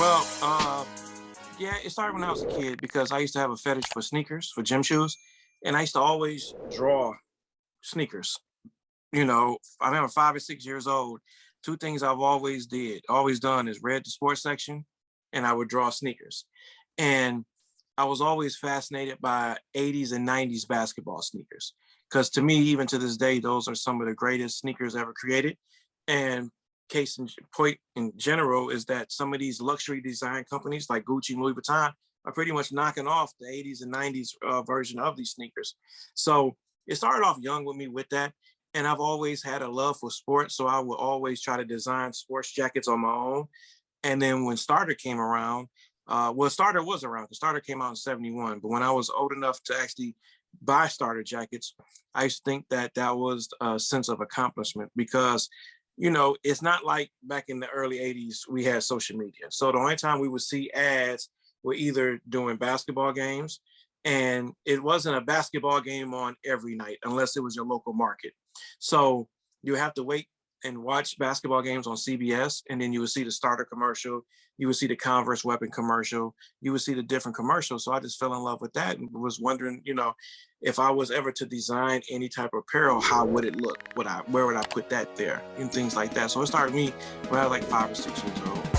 Well, yeah, it started when I was a kid because I used to have a fetish for sneakers, for gym shoes, and I used to always draw sneakers. I remember 5 or 6 years old. Two things I've always done is read the sports section, and I would draw sneakers. And I was always fascinated by 80s and 90s basketball sneakers because to me, even to this day, those are some of the greatest sneakers ever created. And case in point in general is that some of these luxury design companies like Gucci, Louis Vuitton are pretty much knocking off the 80s and 90s version of these sneakers. So it started off young with me with that. And I've always had a love for sports. So I would always try to design sports jackets on my own. And then when Starter came around, Starter was around. The Starter came out in '71, but when I was old enough to actually buy Starter jackets, I used to think that that was a sense of accomplishment because, it's not like back in the early '80s we had social media. So the only time we would see ads were either doing basketball games, and it wasn't a basketball game on every night unless it was your local market. So you have to wait and watch basketball games on CBS, and then you would see the Starter commercial, you would see the Converse weapon commercial, you would see the different commercials. So I just fell in love with that and was wondering, if I was ever to design any type of apparel, how would it look? Where would I put that there? And things like that. So it started me when I was like 5 or 6 years old.